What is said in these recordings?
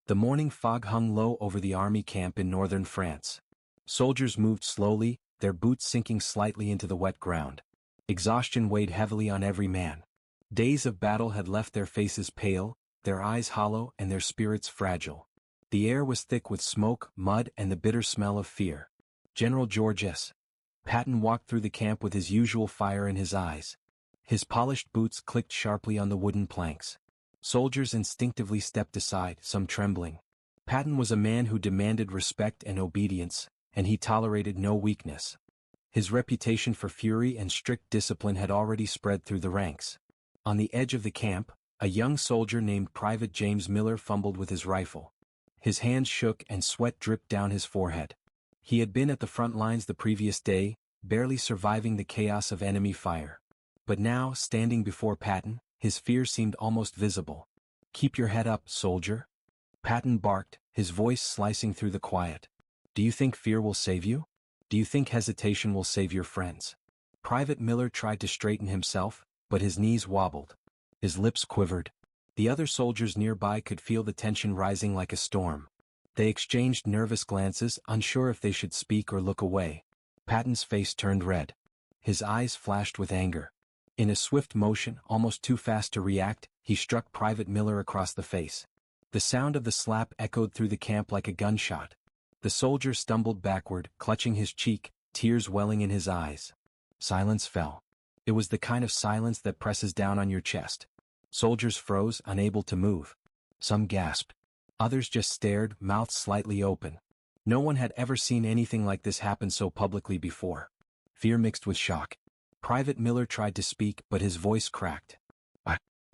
The morning fog hung low over the army camp in northern France. Soldiers moved slowly, their boots sinking slightly into the wet ground. Exhaustion weighed heavily on every man. Days of battle had left their faces pale, their eyes hollow and their spirits fragile. The air was thick with smoke, mud and the bitter smell of fear. General George S. Patton walked through the camp with his usual fire in his eyes. His polished boots clicked sharply on the wooden planks. Soldiers instinctively stepped aside, some trembling. Patton was a man who demanded respect and obedience, and he tolerated no weakness. His reputation for fury and strict discipline had already spread through the ranks. On the edge of the camp, a young soldier named Private James Miller fumbled with his rifle. His hands shook and sweat dripped down his forehead. He had been at the front lines the previous day, barely surviving the chaos of enemy fire. But now, standing before Patton, his fear seemed almost visible. "Keep your head up, soldier," Patton barked, his voice slicing through the quiet. "Do you think fear will save you? Do you think hesitation will save your friends?" Private Miller tried to straighten himself, but his knees wobbled. His lips quivered. The other soldiers nearby could feel the tension rising like a storm. They exchanged nervous glances, unsure if they should speak or look away. Patton's face turned red. His eyes flashed with anger. In a swift motion, almost too fast to react, he struck Private Miller across the face. The sound of the slap echoed through the camp like a gunshot. The soldier stumbled backward, clutching his cheek, tears welling in his eyes. Silence fell. It was the kind of silence that presses down on your chest. Soldiers froze, unable to move. Some gasped. Others just stared, mouths slightly open. No one had ever seen anything like this happen so publicly before. Fear mixed with shock. Private Miller tried to speak, but his voice cracked.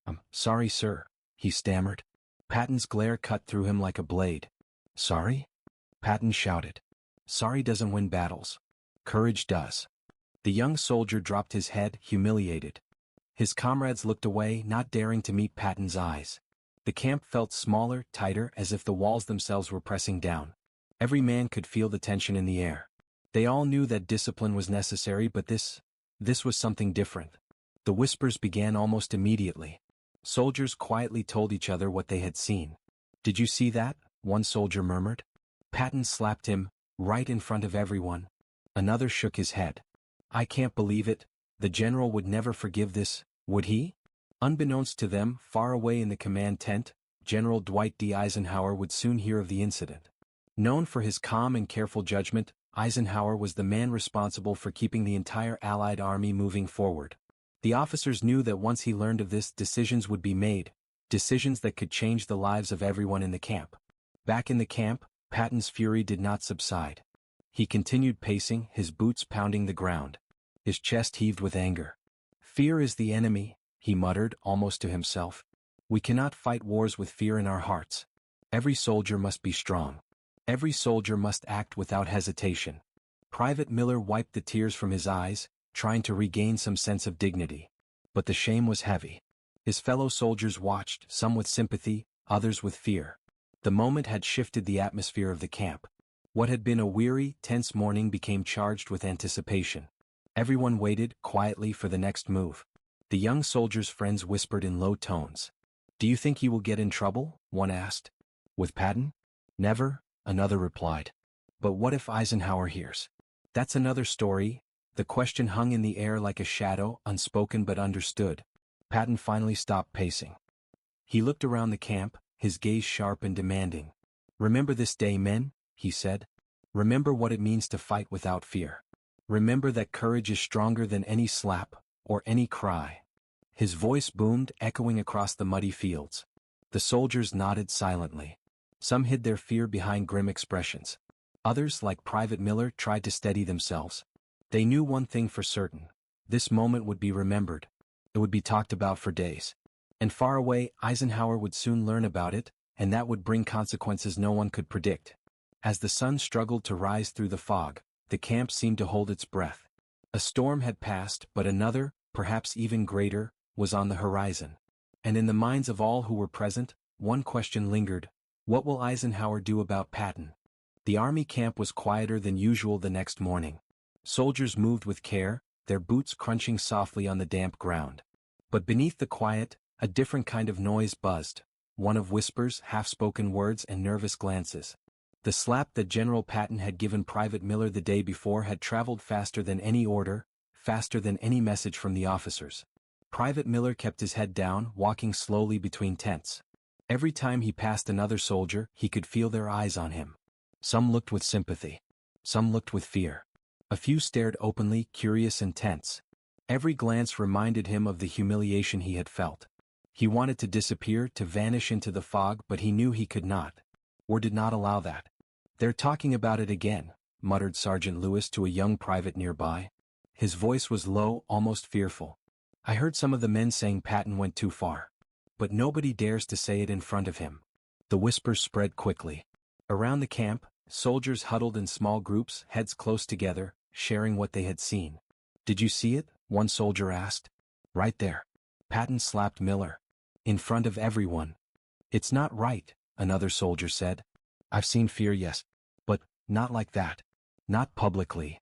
I'm sorry, sir," he stammered. Patton's glare cut through him like a blade. "Sorry?" Patton shouted. "Sorry doesn't win battles. Courage does." The young soldier dropped his head, humiliated. His comrades looked away, not daring to meet Patton's eyes. The camp felt smaller, tighter, as if the walls themselves were pressing down. Every man could feel the tension in the air. They all knew that discipline was necessary, but this was something different. The whispers began almost immediately. Soldiers quietly told each other what they had seen. "Did you see that?" one soldier murmured. Patton slapped him, right in front of everyone. Another shook his head. "I can't believe it. The general would never forgive this, would he?" Unbeknownst to them, far away in the command tent, General Dwight D. Eisenhower would soon hear of the incident. Known for his calm and careful judgment, Eisenhower was the man responsible for keeping the entire Allied army moving forward. The officers knew that once he learned of this, decisions would be made, decisions that could change the lives of everyone in the camp. Back in the camp, Patton's fury did not subside. He continued pacing, his boots pounding the ground. His chest heaved with anger. "Fear is the enemy," he muttered, almost to himself. "We cannot fight wars with fear in our hearts. Every soldier must be strong. Every soldier must act without hesitation." Private Miller wiped the tears from his eyes, trying to regain some sense of dignity. But the shame was heavy. His fellow soldiers watched, some with sympathy, others with fear. The moment had shifted the atmosphere of the camp. What had been a weary, tense morning became charged with anticipation. Everyone waited, quietly, for the next move. The young soldier's friends whispered in low tones. "Do you think he will get in trouble?" one asked. "With Patton?" "Never," another replied. "But what if Eisenhower hears?" "That's another story." The question hung in the air like a shadow, unspoken but understood. Patton finally stopped pacing. He looked around the camp, his gaze sharp and demanding. "Remember this day, men," he said. "Remember what it means to fight without fear. Remember that courage is stronger than any slap, or any cry." His voice boomed, echoing across the muddy fields. The soldiers nodded silently. Some hid their fear behind grim expressions. Others, like Private Miller, tried to steady themselves. They knew one thing for certain. This moment would be remembered. It would be talked about for days. And far away, Eisenhower would soon learn about it, and that would bring consequences no one could predict. As the sun struggled to rise through the fog, the camp seemed to hold its breath. A storm had passed, but another, perhaps even greater, was on the horizon. And in the minds of all who were present, one question lingered: what will Eisenhower do about Patton? The army camp was quieter than usual the next morning. Soldiers moved with care, their boots crunching softly on the damp ground. But beneath the quiet, a different kind of noise buzzed. one of whispers, half-spoken words and nervous glances. The slap that General Patton had given Private Miller the day before had traveled faster than any order, faster than any message from the officers. Private Miller kept his head down, walking slowly between tents. Every time he passed another soldier, he could feel their eyes on him. Some looked with sympathy. Some looked with fear. A few stared openly, curious and tense. Every glance reminded him of the humiliation he had felt. He wanted to disappear, to vanish into the fog, but he knew he could not. War did not allow that. "They're talking about it again," muttered Sergeant Lewis to a young private nearby. His voice was low, almost fearful. "I heard some of the men saying Patton went too far. But nobody dares to say it in front of him." The whispers spread quickly. Around the camp, soldiers huddled in small groups, heads close together, sharing what they had seen. "Did you see it?" one soldier asked. "Right there." Patton slapped Miller. "In front of everyone." "It's not right," another soldier said. "I've seen fear, yes. But not like that. Not publicly."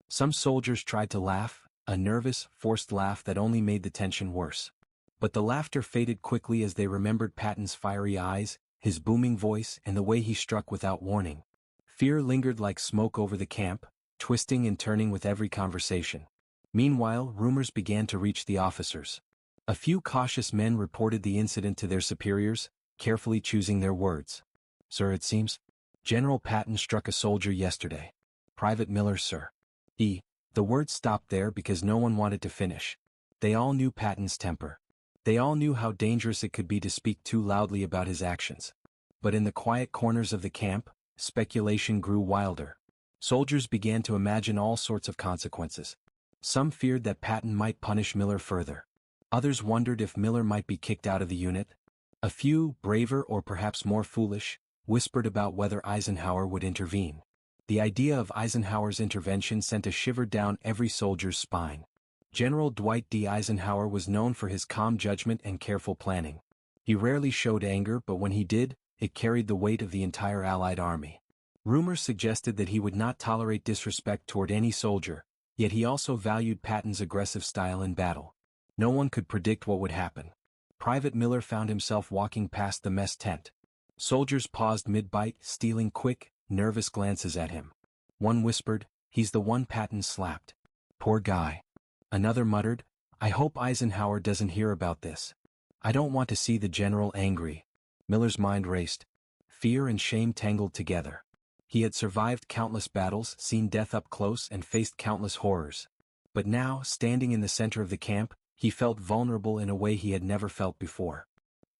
Some soldiers tried to laugh, a nervous, forced laugh that only made the tension worse. But the laughter faded quickly as they remembered Patton's fiery eyes, his booming voice, and the way he struck without warning. Fear lingered like smoke over the camp, twisting and turning with every conversation. Meanwhile, rumors began to reach the officers. A few cautious men reported the incident to their superiors, carefully choosing their words. "Sir, it seems General Patton struck a soldier yesterday. Private Miller, sir." The word stopped there because no one wanted to finish. They all knew Patton's temper. They all knew how dangerous it could be to speak too loudly about his actions. But in the quiet corners of the camp, speculation grew wilder. Soldiers began to imagine all sorts of consequences. Some feared that Patton might punish Miller further. Others wondered if Miller might be kicked out of the unit. A few, braver or perhaps more foolish, whispered about whether Eisenhower would intervene. The idea of Eisenhower's intervention sent a shiver down every soldier's spine. General Dwight D. Eisenhower was known for his calm judgment and careful planning. He rarely showed anger, but when he did, it carried the weight of the entire Allied army. Rumors suggested that he would not tolerate disrespect toward any soldier, yet he also valued Patton's aggressive style in battle. No one could predict what would happen. Private Miller found himself walking past the mess tent. Soldiers paused mid-bite, stealing quick, nervous glances at him. One whispered, "He's the one Patton slapped. Poor guy." Another muttered, "I hope Eisenhower doesn't hear about this. I don't want to see the general angry." Miller's mind raced. Fear and shame tangled together. He had survived countless battles, seen death up close, and faced countless horrors. But now, standing in the center of the camp, he felt vulnerable in a way he had never felt before.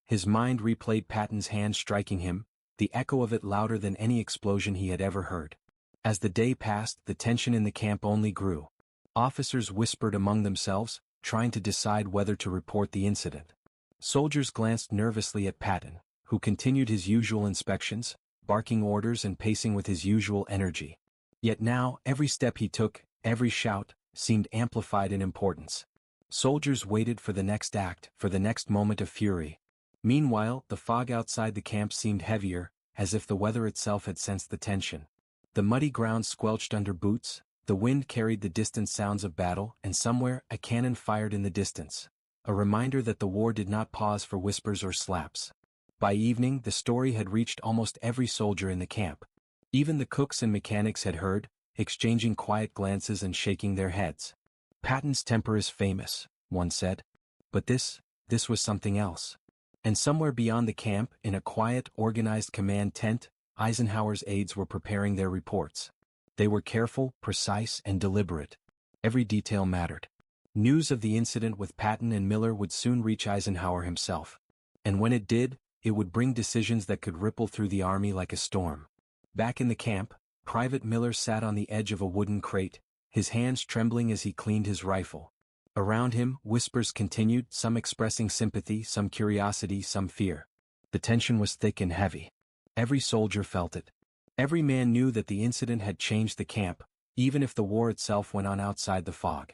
His mind replayed Patton's hand striking him, the echo of it louder than any explosion he had ever heard. As the day passed, the tension in the camp only grew. Officers whispered among themselves, trying to decide whether to report the incident. Soldiers glanced nervously at Patton, who continued his usual inspections, barking orders and pacing with his usual energy. Yet now, every step he took, every shout, seemed amplified in importance. Soldiers waited for the next act, for the next moment of fury. Meanwhile, the fog outside the camp seemed heavier, as if the weather itself had sensed the tension. The muddy ground squelched under boots, the wind carried the distant sounds of battle, and somewhere a cannon fired in the distance. A reminder that the war did not pause for whispers or slaps. By evening, the story had reached almost every soldier in the camp. Even the cooks and mechanics had heard, exchanging quiet glances and shaking their heads. "Patton's temper is famous," one said. But this was something else. And somewhere beyond the camp, in a quiet, organized command tent, Eisenhower's aides were preparing their reports. They were careful, precise, and deliberate. Every detail mattered. News of the incident with Patton and Miller would soon reach Eisenhower himself. And when it did, it would bring decisions that could ripple through the army like a storm. Back in the camp, Private Miller sat on the edge of a wooden crate, his hands trembling as he cleaned his rifle. Around him, whispers continued, some expressing sympathy, some curiosity, some fear. The tension was thick and heavy. Every soldier felt it. Every man knew that the incident had changed the camp, even if the war itself went on outside the fog.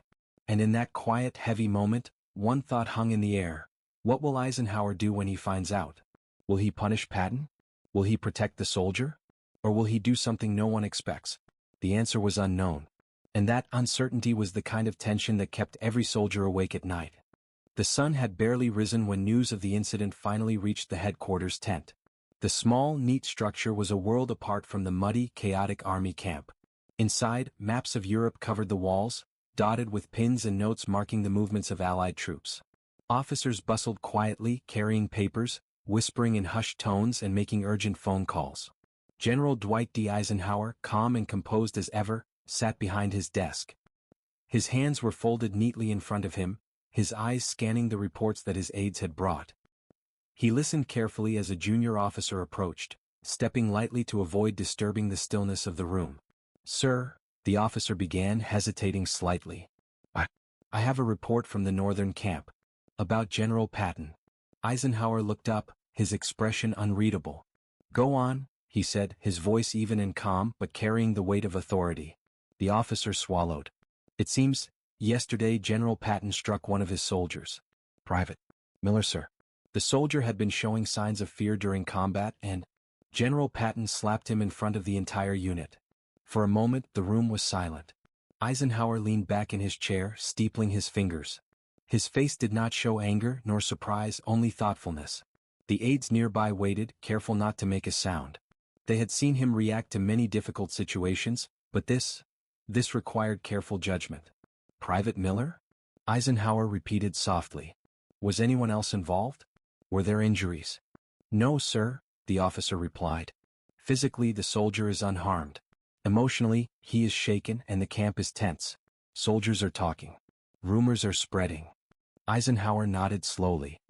And in that quiet, heavy moment, one thought hung in the air. What will Eisenhower do when he finds out? Will he punish Patton? Will he protect the soldier? Or will he do something no one expects? The answer was unknown. And that uncertainty was the kind of tension that kept every soldier awake at night. The sun had barely risen when news of the incident finally reached the headquarters tent. The small, neat structure was a world apart from the muddy, chaotic army camp. Inside, maps of Europe covered the walls, dotted with pins and notes marking the movements of Allied troops. Officers bustled quietly, carrying papers, whispering in hushed tones and making urgent phone calls. General Dwight D. Eisenhower, calm and composed as ever, sat behind his desk. His hands were folded neatly in front of him, his eyes scanning the reports that his aides had brought. He listened carefully as a junior officer approached, stepping lightly to avoid disturbing the stillness of the room. "Sir," the officer began, hesitating slightly. I have a report from the northern camp. About General Patton." Eisenhower looked up, his expression unreadable. "Go on," he said, his voice even and calm but carrying the weight of authority. The officer swallowed. "It seems, yesterday General Patton struck one of his soldiers." "Private Miller, sir." The soldier had been showing signs of fear during combat and General Patton slapped him in front of the entire unit. For a moment the room was silent. Eisenhower leaned back in his chair, steepling his fingers. His face did not show anger nor surprise, only thoughtfulness. The aides nearby waited, careful not to make a sound. They had seen him react to many difficult situations, but this required careful judgment. "Private Miller?" Eisenhower repeated softly. "Was anyone else involved? Were there injuries?" "No, sir," the officer replied. "Physically the soldier is unharmed. Emotionally, he is shaken and the camp is tense. Soldiers are talking. Rumors are spreading." Eisenhower nodded slowly.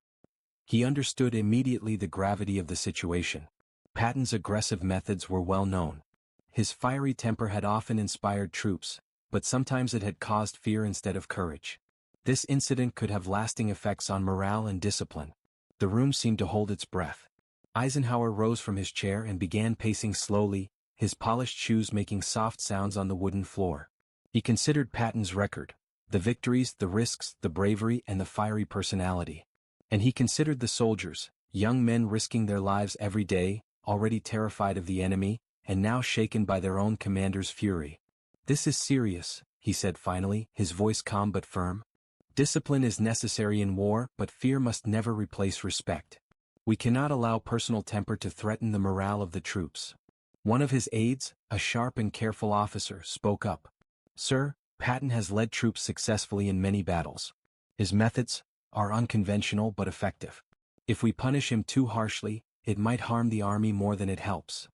He understood immediately the gravity of the situation. Patton's aggressive methods were well known. His fiery temper had often inspired troops, but sometimes it had caused fear instead of courage. This incident could have lasting effects on morale and discipline. The room seemed to hold its breath. Eisenhower rose from his chair and began pacing slowly, his polished shoes making soft sounds on the wooden floor. He considered Patton's record, the victories, the risks, the bravery, and the fiery personality. And he considered the soldiers, young men risking their lives every day, already terrified of the enemy, and now shaken by their own commander's fury. "This is serious," he said finally, his voice calm but firm. "Discipline is necessary in war, but fear must never replace respect. We cannot allow personal temper to threaten the morale of the troops." One of his aides, a sharp and careful officer, spoke up. "Sir, Patton has led troops successfully in many battles. His methods are unconventional but effective. If we punish him too harshly, it might harm the army more than it helps."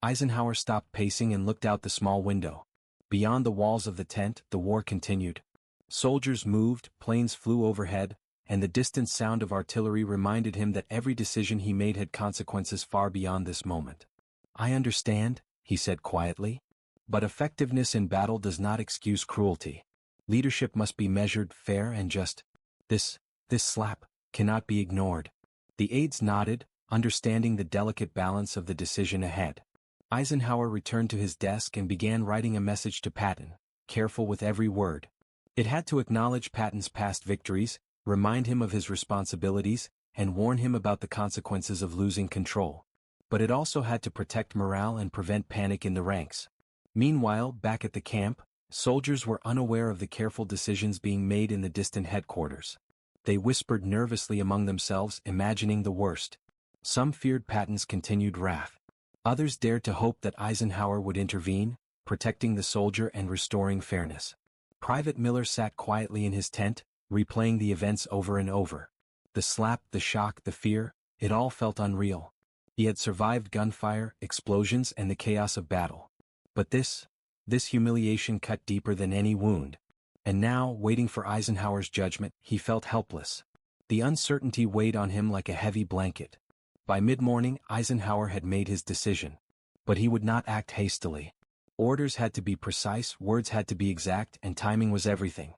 Eisenhower stopped pacing and looked out the small window. Beyond the walls of the tent, the war continued. Soldiers moved, planes flew overhead, and the distant sound of artillery reminded him that every decision he made had consequences far beyond this moment. "I understand," he said quietly. "But effectiveness in battle does not excuse cruelty. Leadership must be measured, fair, and just. This slap cannot be ignored." The aides nodded, understanding the delicate balance of the decision ahead. Eisenhower returned to his desk and began writing a message to Patton, careful with every word. It had to acknowledge Patton's past victories, remind him of his responsibilities, and warn him about the consequences of losing control. But it also had to protect morale and prevent panic in the ranks. Meanwhile, back at the camp, soldiers were unaware of the careful decisions being made in the distant headquarters. They whispered nervously among themselves, imagining the worst. Some feared Patton's continued wrath. Others dared to hope that Eisenhower would intervene, protecting the soldier and restoring fairness. Private Miller sat quietly in his tent, replaying the events over and over. The slap, the shock, the fear, it all felt unreal. He had survived gunfire, explosions, and the chaos of battle. But this humiliation cut deeper than any wound. And now, waiting for Eisenhower's judgment, he felt helpless. The uncertainty weighed on him like a heavy blanket. By mid-morning, Eisenhower had made his decision. But he would not act hastily. Orders had to be precise, words had to be exact, and timing was everything.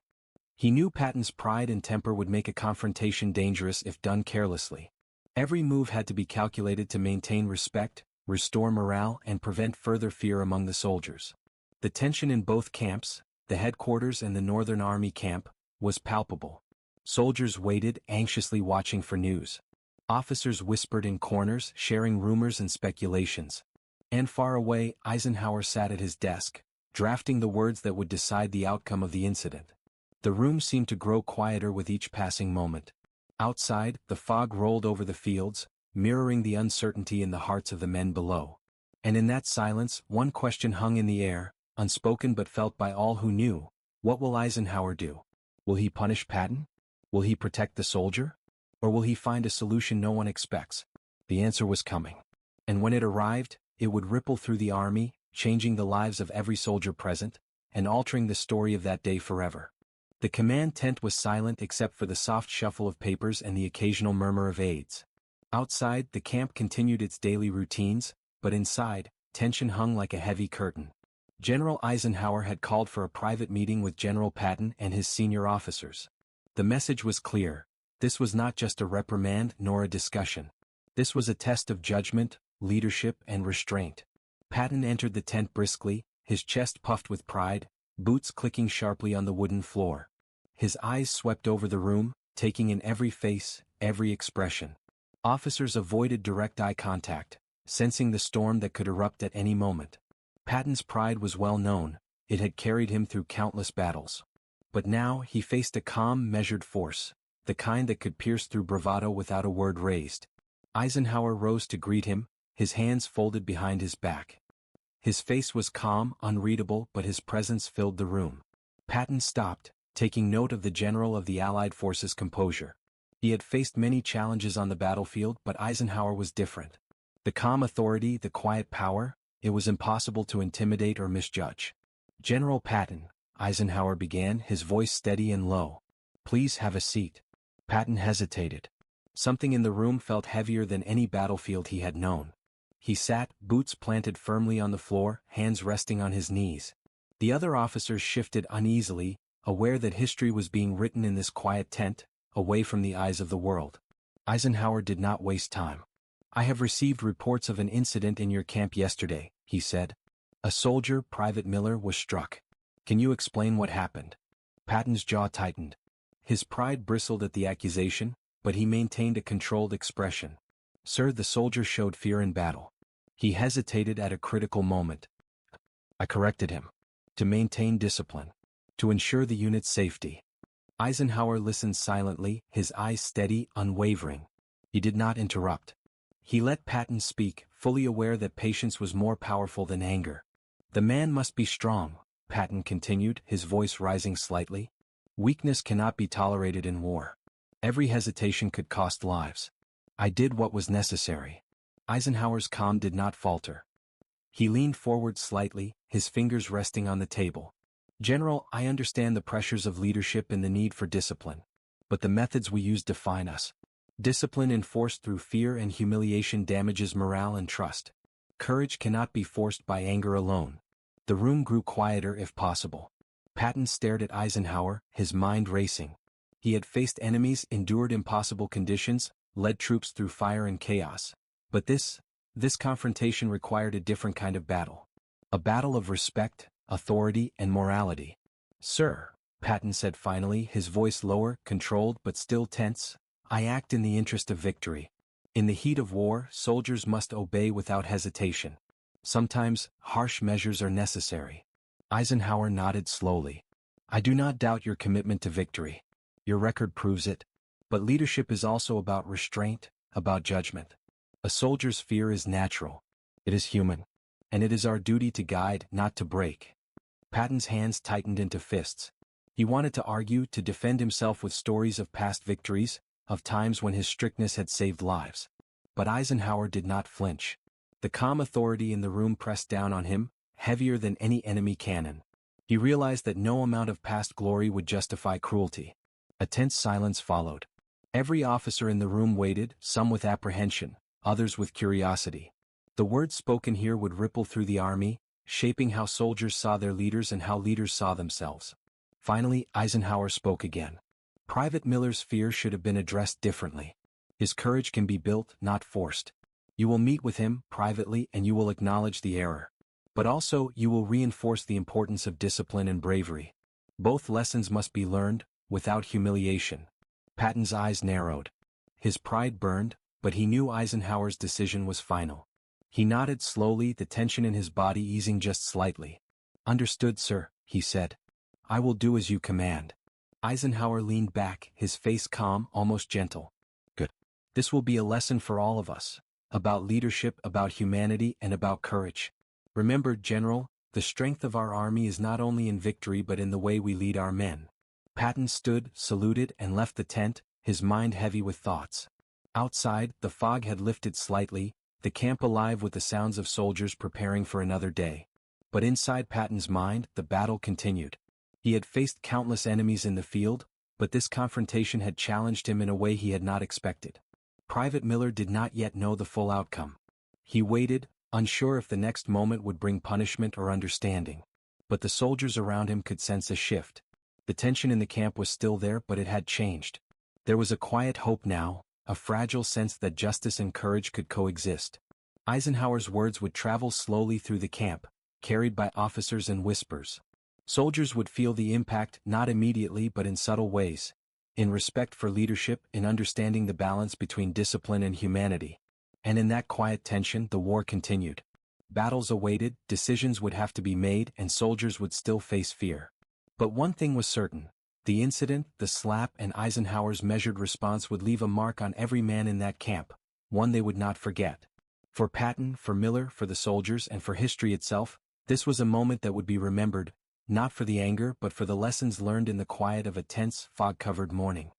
He knew Patton's pride and temper would make a confrontation dangerous if done carelessly. Every move had to be calculated to maintain respect, restore morale, and prevent further fear among the soldiers. The tension in both camps, the headquarters and the Northern Army camp, was palpable. Soldiers waited, anxiously watching for news. Officers whispered in corners, sharing rumors and speculations. And far away, Eisenhower sat at his desk, drafting the words that would decide the outcome of the incident. The room seemed to grow quieter with each passing moment. Outside, the fog rolled over the fields, mirroring the uncertainty in the hearts of the men below. And in that silence, one question hung in the air, unspoken but felt by all who knew. What will Eisenhower do? Will he punish Patton? Will he protect the soldier? Or will he find a solution no one expects? The answer was coming. And when it arrived, it would ripple through the army, changing the lives of every soldier present, and altering the story of that day forever. The command tent was silent except for the soft shuffle of papers and the occasional murmur of aides. Outside, the camp continued its daily routines, but inside, tension hung like a heavy curtain. General Eisenhower had called for a private meeting with General Patton and his senior officers. The message was clear. This was not just a reprimand nor a discussion. This was a test of judgment, leadership, and restraint. Patton entered the tent briskly, his chest puffed with pride, boots clicking sharply on the wooden floor. His eyes swept over the room, taking in every face, every expression. Officers avoided direct eye contact, sensing the storm that could erupt at any moment. Patton's pride was well known, it had carried him through countless battles. But now he faced a calm, measured force, the kind that could pierce through bravado without a word raised. Eisenhower rose to greet him, his hands folded behind his back. His face was calm, unreadable, but his presence filled the room. Patton stopped, taking note of the general of the Allied forces' composure. He had faced many challenges on the battlefield, but Eisenhower was different. The calm authority, the quiet power, it was impossible to intimidate or misjudge. "General Patton," Eisenhower began, his voice steady and low. "Please have a seat." Patton hesitated. Something in the room felt heavier than any battlefield he had known. He sat, boots planted firmly on the floor, hands resting on his knees. The other officers shifted uneasily, aware that history was being written in this quiet tent, away from the eyes of the world. Eisenhower did not waste time. "I have received reports of an incident in your camp yesterday," he said. "A soldier, Private Miller, was struck. Can you explain what happened?" Patton's jaw tightened. His pride bristled at the accusation, but he maintained a controlled expression. "Sir, the soldier showed fear in battle." He hesitated at a critical moment. "I corrected him. To maintain discipline. To ensure the unit's safety." Eisenhower listened silently, his eyes steady, unwavering. He did not interrupt. He let Patton speak, fully aware that patience was more powerful than anger. "The man must be strong," Patton continued, his voice rising slightly. "Weakness cannot be tolerated in war. Every hesitation could cost lives. I did what was necessary." Eisenhower's calm did not falter. He leaned forward slightly, his fingers resting on the table. "General, I understand the pressures of leadership and the need for discipline. But the methods we use define us. Discipline enforced through fear and humiliation damages morale and trust. Courage cannot be forced by anger alone." The room grew quieter if possible. Patton stared at Eisenhower, his mind racing. He had faced enemies, endured impossible conditions, led troops through fire and chaos. But this confrontation required a different kind of battle. A battle of respect, authority, and morality. "Sir," Patton said finally, his voice lower, controlled but still tense, "I act in the interest of victory. In the heat of war, soldiers must obey without hesitation. Sometimes, harsh measures are necessary." Eisenhower nodded slowly. "I do not doubt your commitment to victory. Your record proves it. But leadership is also about restraint, about judgment. A soldier's fear is natural. It is human. And it is our duty to guide, not to break." Patton's hands tightened into fists. He wanted to argue, to defend himself with stories of past victories, of times when his strictness had saved lives. But Eisenhower did not flinch. The calm authority in the room pressed down on him, heavier than any enemy cannon. He realized that no amount of past glory would justify cruelty. A tense silence followed. Every officer in the room waited, some with apprehension, others with curiosity. The words spoken here would ripple through the army, shaping how soldiers saw their leaders and how leaders saw themselves. Finally, Eisenhower spoke again. "Private Miller's fear should have been addressed differently. His courage can be built, not forced. You will meet with him, privately, and you will acknowledge the error. But also, you will reinforce the importance of discipline and bravery. Both lessons must be learned, without humiliation." Patton's eyes narrowed. His pride burned, but he knew Eisenhower's decision was final. He nodded slowly, the tension in his body easing just slightly. "Understood, sir," he said. "I will do as you command." Eisenhower leaned back, his face calm, almost gentle. Good. This will be a lesson for all of us. About leadership, about humanity, and about courage. Remember, General, the strength of our army is not only in victory but in the way we lead our men. Patton stood, saluted, and left the tent, his mind heavy with thoughts. Outside, the fog had lifted slightly, the camp alive with the sounds of soldiers preparing for another day. But inside Patton's mind, the battle continued. He had faced countless enemies in the field, but this confrontation had challenged him in a way he had not expected. Private Miller did not yet know the full outcome. He waited, unsure if the next moment would bring punishment or understanding. But the soldiers around him could sense a shift. The tension in the camp was still there, but it had changed. There was a quiet hope now, a fragile sense that justice and courage could coexist. Eisenhower's words would travel slowly through the camp, carried by officers and whispers. Soldiers would feel the impact not immediately but in subtle ways. In respect for leadership, in understanding the balance between discipline and humanity. And in that quiet tension, the war continued. Battles awaited, decisions would have to be made, and soldiers would still face fear. But one thing was certain. The incident, the slap, and Eisenhower's measured response would leave a mark on every man in that camp, one they would not forget. For Patton, for Miller, for the soldiers, and for history itself, this was a moment that would be remembered, not for the anger but for the lessons learned in the quiet of a tense, fog-covered morning.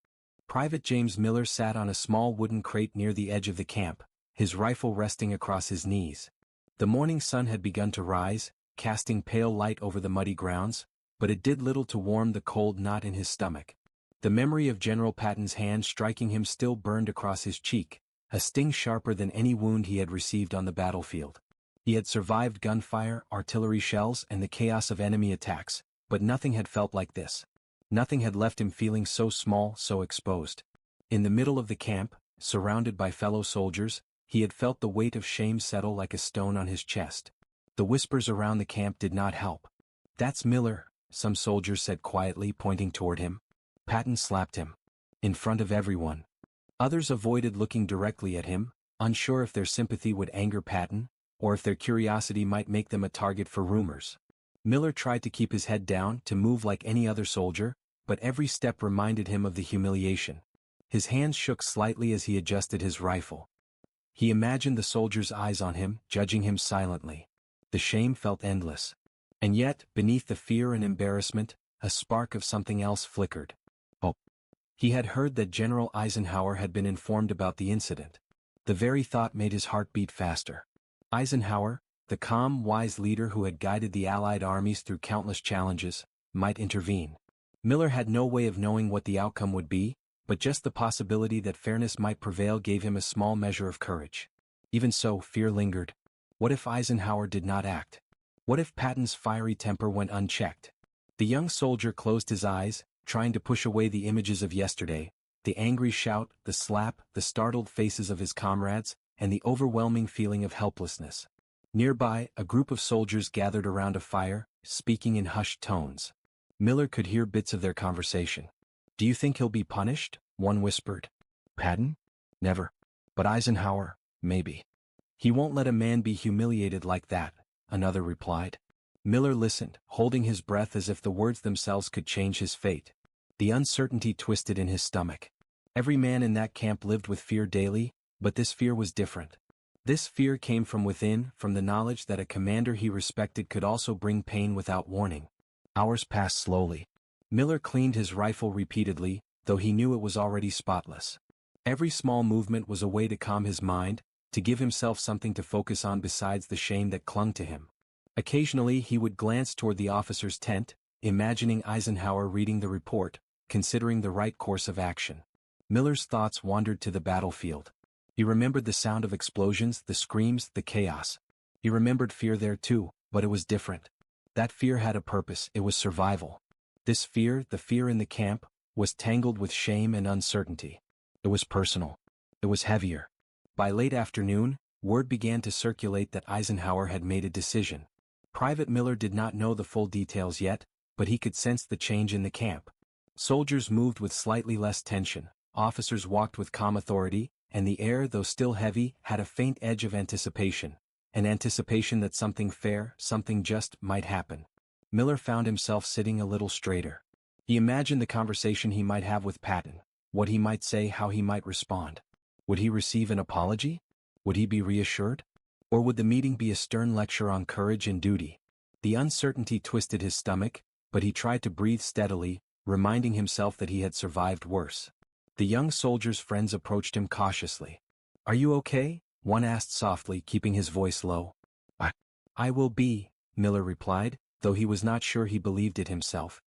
Private James Miller sat on a small wooden crate near the edge of the camp, his rifle resting across his knees. The morning sun had begun to rise, casting pale light over the muddy grounds, but it did little to warm the cold knot in his stomach. The memory of General Patton's hand striking him still burned across his cheek, a sting sharper than any wound he had received on the battlefield. He had survived gunfire, artillery shells, and the chaos of enemy attacks, but nothing had felt like this. Nothing had left him feeling so small, so exposed. In the middle of the camp, surrounded by fellow soldiers, he had felt the weight of shame settle like a stone on his chest. The whispers around the camp did not help. "That's Miller," some soldiers said quietly, pointing toward him. Patton slapped him. In front of everyone. Others avoided looking directly at him, unsure if their sympathy would anger Patton, or if their curiosity might make them a target for rumors. Miller tried to keep his head down, to move like any other soldier, but every step reminded him of the humiliation. His hands shook slightly as he adjusted his rifle. He imagined the soldiers' eyes on him, judging him silently. The shame felt endless. And yet, beneath the fear and embarrassment, a spark of something else flickered. Hope. He had heard that General Eisenhower had been informed about the incident. The very thought made his heart beat faster. Eisenhower, the calm, wise leader who had guided the Allied armies through countless challenges, might intervene. Miller had no way of knowing what the outcome would be, but just the possibility that fairness might prevail gave him a small measure of courage. Even so, fear lingered. What if Eisenhower did not act? What if Patton's fiery temper went unchecked? The young soldier closed his eyes, trying to push away the images of yesterday, the angry shout, the slap, the startled faces of his comrades, and the overwhelming feeling of helplessness. Nearby, a group of soldiers gathered around a fire, speaking in hushed tones. Miller could hear bits of their conversation. "Do you think he'll be punished?" one whispered. "Patton? Never. But Eisenhower, maybe. He won't let a man be humiliated like that," another replied. Miller listened, holding his breath as if the words themselves could change his fate. The uncertainty twisted in his stomach. Every man in that camp lived with fear daily, but this fear was different. This fear came from within, from the knowledge that a commander he respected could also bring pain without warning. Hours passed slowly. Miller cleaned his rifle repeatedly, though he knew it was already spotless. Every small movement was a way to calm his mind, to give himself something to focus on besides the shame that clung to him. Occasionally he would glance toward the officer's tent, imagining Eisenhower reading the report, considering the right course of action. Miller's thoughts wandered to the battlefield. He remembered the sound of explosions, the screams, the chaos. He remembered fear there too, but it was different. That fear had a purpose, it was survival. This fear, the fear in the camp, was tangled with shame and uncertainty. It was personal. It was heavier. By late afternoon, word began to circulate that Eisenhower had made a decision. Private Miller did not know the full details yet, but he could sense the change in the camp. Soldiers moved with slightly less tension, officers walked with calm authority, and the air, though still heavy, had a faint edge of anticipation, an anticipation that something fair, something just, might happen. Miller found himself sitting a little straighter. He imagined the conversation he might have with Patton, what he might say, how he might respond. Would he receive an apology? Would he be reassured? Or would the meeting be a stern lecture on courage and duty? The uncertainty twisted his stomach, but he tried to breathe steadily, reminding himself that he had survived worse. The young soldier's friends approached him cautiously. "Are you okay?" one asked softly, keeping his voice low. I will be," Miller replied, though he was not sure he believed it himself.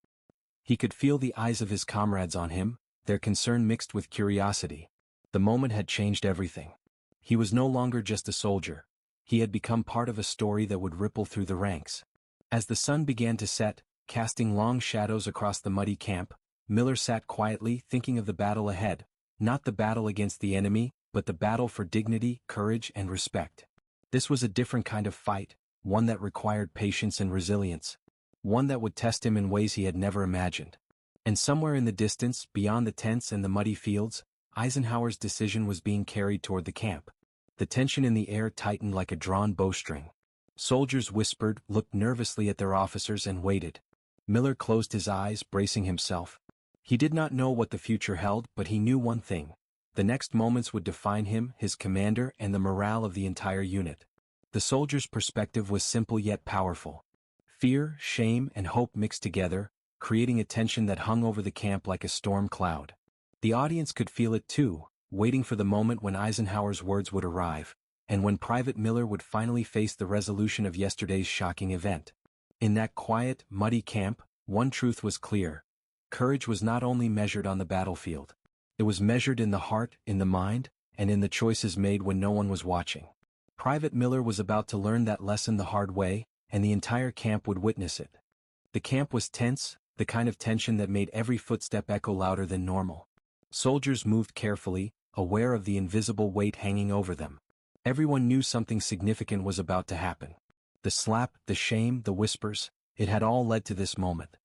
He could feel the eyes of his comrades on him, their concern mixed with curiosity. The moment had changed everything. He was no longer just a soldier. He had become part of a story that would ripple through the ranks. As the sun began to set, casting long shadows across the muddy camp, Miller sat quietly thinking of the battle ahead, not the battle against the enemy, but the battle for dignity, courage, and respect. This was a different kind of fight, one that required patience and resilience, one that would test him in ways he had never imagined. And somewhere in the distance, beyond the tents and the muddy fields, Eisenhower's decision was being carried toward the camp. The tension in the air tightened like a drawn bowstring. Soldiers whispered, looked nervously at their officers, and waited. Miller closed his eyes, bracing himself. He did not know what the future held, but he knew one thing. The next moments would define him, his commander, and the morale of the entire unit. The soldier's perspective was simple yet powerful. Fear, shame, and hope mixed together, creating a tension that hung over the camp like a storm cloud. The audience could feel it too, waiting for the moment when Eisenhower's words would arrive, and when Private Miller would finally face the resolution of yesterday's shocking event. In that quiet, muddy camp, one truth was clear. Courage was not only measured on the battlefield. It was measured in the heart, in the mind, and in the choices made when no one was watching. Private Miller was about to learn that lesson the hard way, and the entire camp would witness it. The camp was tense, the kind of tension that made every footstep echo louder than normal. Soldiers moved carefully, aware of the invisible weight hanging over them. Everyone knew something significant was about to happen. The slap, the shame, the whispers, it had all led to this moment.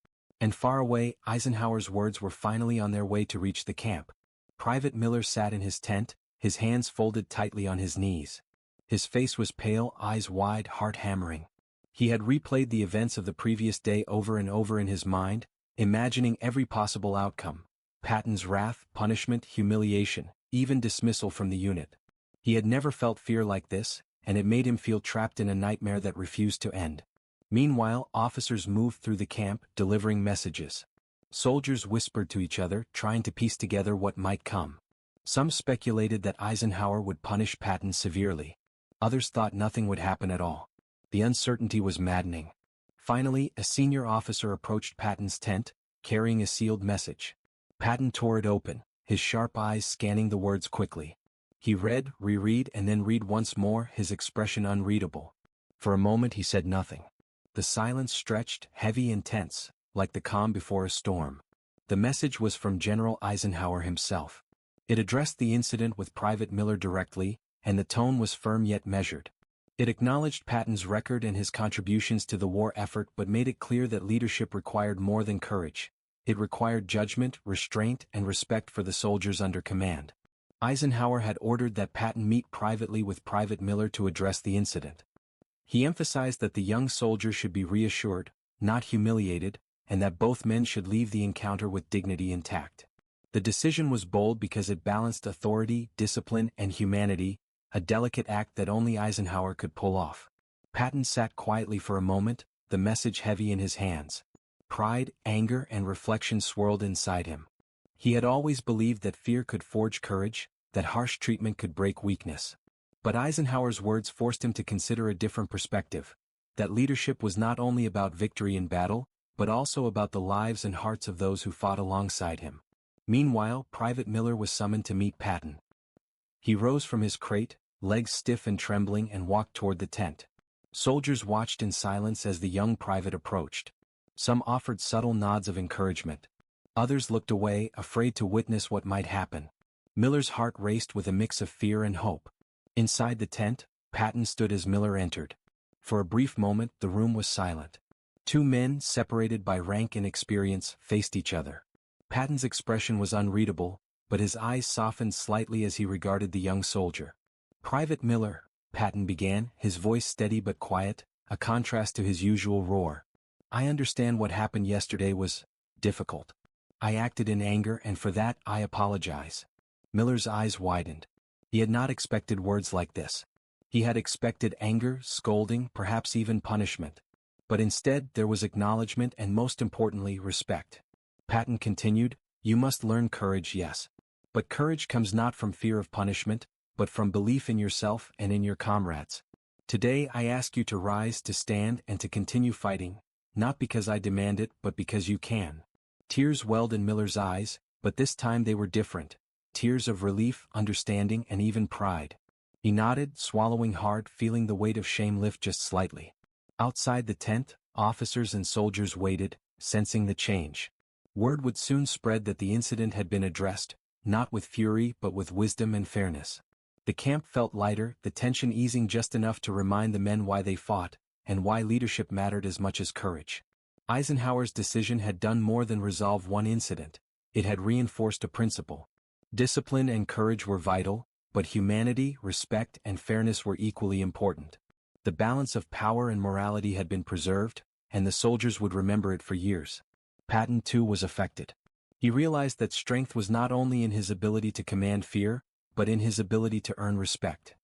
And far away, Eisenhower's words were finally on their way to reach the camp. Private Miller sat in his tent, his hands folded tightly on his knees. His face was pale, eyes wide, heart hammering. He had replayed the events of the previous day over and over in his mind, imagining every possible outcome. Patton's wrath, punishment, humiliation, even dismissal from the unit. He had never felt fear like this, and it made him feel trapped in a nightmare that refused to end. Meanwhile, officers moved through the camp, delivering messages. Soldiers whispered to each other, trying to piece together what might come. Some speculated that Eisenhower would punish Patton severely. Others thought nothing would happen at all. The uncertainty was maddening. Finally, a senior officer approached Patton's tent, carrying a sealed message. Patton tore it open, his sharp eyes scanning the words quickly. He read, reread, and then read once more, his expression unreadable. For a moment he said nothing. The silence stretched, heavy and tense, like the calm before a storm. The message was from General Eisenhower himself. It addressed the incident with Private Miller directly, and the tone was firm yet measured. It acknowledged Patton's record and his contributions to the war effort, but made it clear that leadership required more than courage. It required judgment, restraint, and respect for the soldiers under command. Eisenhower had ordered that Patton meet privately with Private Miller to address the incident. He emphasized that the young soldier should be reassured, not humiliated, and that both men should leave the encounter with dignity intact. The decision was bold because it balanced authority, discipline, and humanity, a delicate act that only Eisenhower could pull off. Patton sat quietly for a moment, the message heavy in his hands. Pride, anger, and reflection swirled inside him. He had always believed that fear could forge courage, that harsh treatment could break weakness. But Eisenhower's words forced him to consider a different perspective, that leadership was not only about victory in battle, but also about the lives and hearts of those who fought alongside him. Meanwhile, Private Miller was summoned to meet Patton. He rose from his crate, legs stiff and trembling, and walked toward the tent. Soldiers watched in silence as the young private approached. Some offered subtle nods of encouragement. Others looked away, afraid to witness what might happen. Miller's heart raced with a mix of fear and hope. Inside the tent, Patton stood as Miller entered. For a brief moment, the room was silent. Two men, separated by rank and experience, faced each other. Patton's expression was unreadable, but his eyes softened slightly as he regarded the young soldier. "Private Miller," Patton began, his voice steady but quiet, a contrast to his usual roar. "I understand what happened yesterday was difficult. I acted in anger and for that I apologize." Miller's eyes widened. He had not expected words like this. He had expected anger, scolding, perhaps even punishment. But instead there was acknowledgement and most importantly respect. Patton continued, "You must learn courage, yes. But courage comes not from fear of punishment, but from belief in yourself and in your comrades. Today I ask you to rise, to stand, and to continue fighting, not because I demand it but because you can." Tears welled in Miller's eyes, but this time they were different. Tears of relief, understanding, and even pride. He nodded, swallowing hard, feeling the weight of shame lift just slightly. Outside the tent, officers and soldiers waited, sensing the change. Word would soon spread that the incident had been addressed, not with fury but with wisdom and fairness. The camp felt lighter, the tension easing just enough to remind the men why they fought, and why leadership mattered as much as courage. Eisenhower's decision had done more than resolve one incident. It had reinforced a principle. Discipline and courage were vital, but humanity, respect, and fairness were equally important. The balance of power and morality had been preserved, and the soldiers would remember it for years. Patton, too, was affected. He realized that strength was not only in his ability to command fear, but in his ability to earn respect.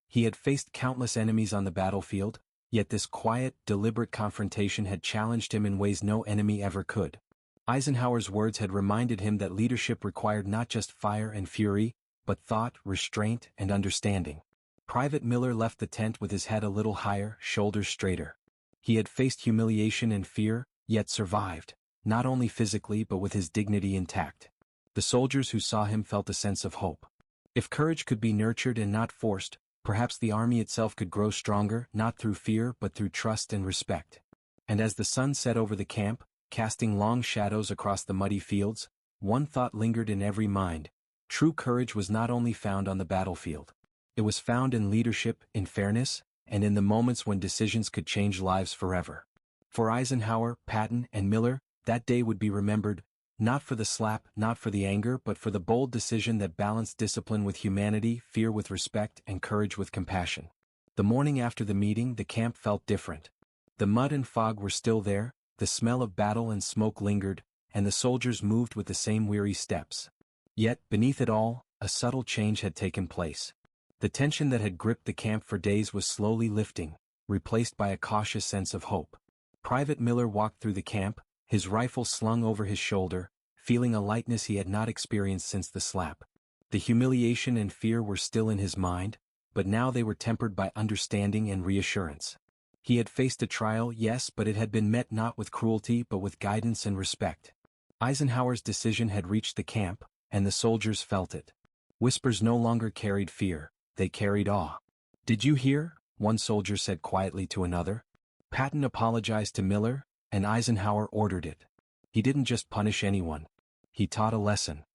He had faced countless enemies on the battlefield, yet this quiet, deliberate confrontation had challenged him in ways no enemy ever could. Eisenhower's words had reminded him that leadership required not just fire and fury, but thought, restraint, and understanding. Private Miller left the tent with his head a little higher, shoulders straighter. He had faced humiliation and fear, yet survived, not only physically but with his dignity intact. The soldiers who saw him felt a sense of hope. If courage could be nurtured and not forced, perhaps the army itself could grow stronger, not through fear but through trust and respect. And as the sun set over the camp, casting long shadows across the muddy fields, one thought lingered in every mind. True courage was not only found on the battlefield. It was found in leadership, in fairness, and in the moments when decisions could change lives forever. For Eisenhower, Patton, and Miller, that day would be remembered, not for the slap, not for the anger, but for the bold decision that balanced discipline with humanity, fear with respect, and courage with compassion. The morning after the meeting, the camp felt different. The mud and fog were still there, the smell of battle and smoke lingered, and the soldiers moved with the same weary steps. Yet, beneath it all, a subtle change had taken place. The tension that had gripped the camp for days was slowly lifting, replaced by a cautious sense of hope. Private Miller walked through the camp, his rifle slung over his shoulder, feeling a lightness he had not experienced since the slap. The humiliation and fear were still in his mind, but now they were tempered by understanding and reassurance. He had faced a trial, yes, but it had been met not with cruelty but with guidance and respect. Eisenhower's decision had reached the camp, and the soldiers felt it. Whispers no longer carried fear, they carried awe. "Did you hear?" one soldier said quietly to another. Patton apologized to Miller, and Eisenhower ordered it. He didn't just punish anyone. He taught a lesson.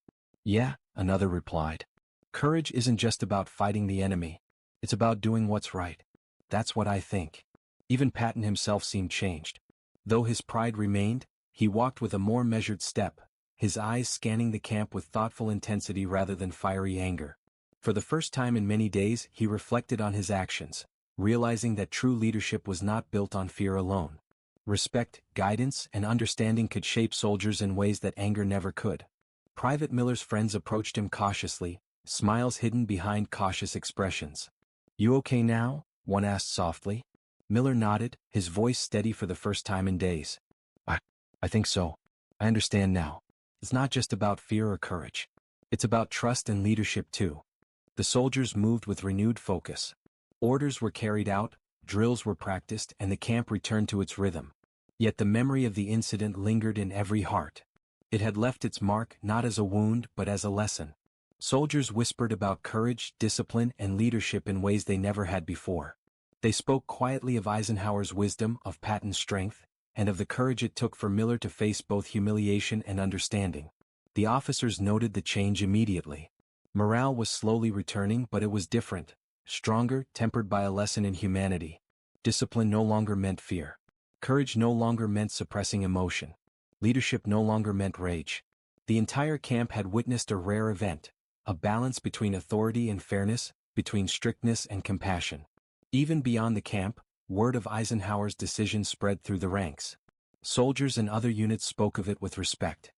"Yeah," another replied. "Courage isn't just about fighting the enemy. It's about doing what's right. That's what I think." Even Patton himself seemed changed. Though his pride remained, he walked with a more measured step, his eyes scanning the camp with thoughtful intensity rather than fiery anger. For the first time in many days, he reflected on his actions, realizing that true leadership was not built on fear alone. Respect, guidance, and understanding could shape soldiers in ways that anger never could. Private Miller's friends approached him cautiously, smiles hidden behind cautious expressions. "You okay now?" one asked softly. Miller nodded, his voice steady for the first time in days. I think so. I understand now. It's not just about fear or courage. It's about trust and leadership too." The soldiers moved with renewed focus. Orders were carried out, drills were practiced, and the camp returned to its rhythm. Yet the memory of the incident lingered in every heart. It had left its mark not as a wound but as a lesson. Soldiers whispered about courage, discipline, and leadership in ways they never had before. They spoke quietly of Eisenhower's wisdom, of Patton's strength, and of the courage it took for Miller to face both humiliation and understanding. The officers noted the change immediately. Morale was slowly returning, but it was different, stronger, tempered by a lesson in humanity. Discipline no longer meant fear. Courage no longer meant suppressing emotion. Leadership no longer meant rage. The entire camp had witnessed a rare event, a balance between authority and fairness, between strictness and compassion. Even beyond the camp, word of Eisenhower's decision spread through the ranks. Soldiers and other units spoke of it with respect.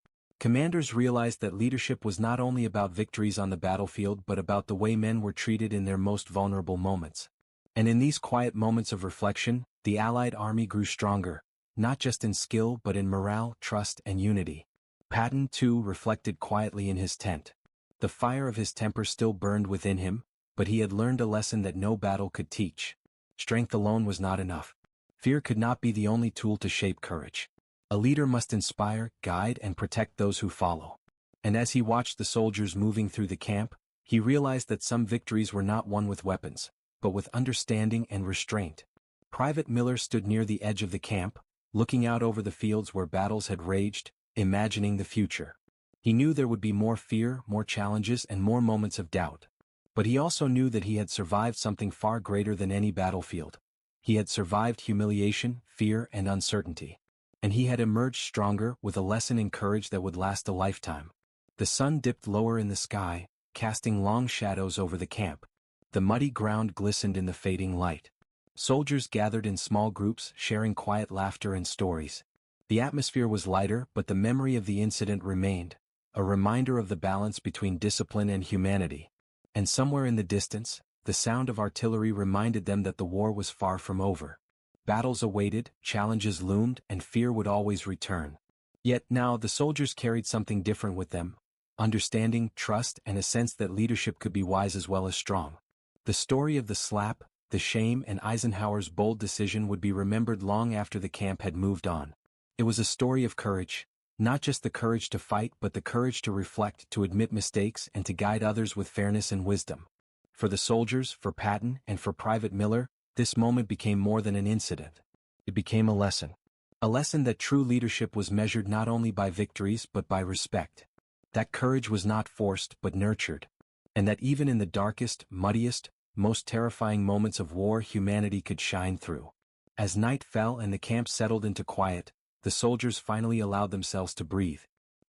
Commanders realized that leadership was not only about victories on the battlefield but about the way men were treated in their most vulnerable moments. And in these quiet moments of reflection, the Allied army grew stronger, not just in skill but in morale, trust, and unity. Patton, too, reflected quietly in his tent. The fire of his temper still burned within him, but he had learned a lesson that no battle could teach. Strength alone was not enough. Fear could not be the only tool to shape courage. A leader must inspire, guide, and protect those who follow. And as he watched the soldiers moving through the camp, he realized that some victories were not won with weapons, but with understanding and restraint. Private Miller stood near the edge of the camp, looking out over the fields where battles had raged, imagining the future. He knew there would be more fear, more challenges, and more moments of doubt. But he also knew that he had survived something far greater than any battlefield. He had survived humiliation, fear, and uncertainty. And he had emerged stronger, with a lesson in courage that would last a lifetime. The sun dipped lower in the sky, casting long shadows over the camp. The muddy ground glistened in the fading light. Soldiers gathered in small groups, sharing quiet laughter and stories. The atmosphere was lighter, but the memory of the incident remained, a reminder of the balance between discipline and humanity. And somewhere in the distance, the sound of artillery reminded them that the war was far from over. Battles awaited, challenges loomed, and fear would always return. Yet now the soldiers carried something different with them: understanding, trust, and a sense that leadership could be wise as well as strong. The story of the slap, the shame, and Eisenhower's bold decision would be remembered long after the camp had moved on. It was a story of courage, not just the courage to fight but the courage to reflect, to admit mistakes, and to guide others with fairness and wisdom. For the soldiers, for Patton, and for Private Miller, this moment became more than an incident. It became a lesson. A lesson that true leadership was measured not only by victories but by respect. That courage was not forced but nurtured. And that even in the darkest, muddiest, most terrifying moments of war humanity could shine through. As night fell and the camp settled into quiet, the soldiers finally allowed themselves to breathe.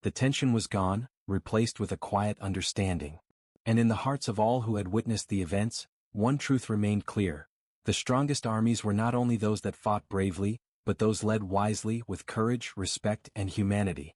The tension was gone, replaced with a quiet understanding. And in the hearts of all who had witnessed the events, one truth remained clear. The strongest armies were not only those that fought bravely, but those led wisely, with courage, respect, and humanity.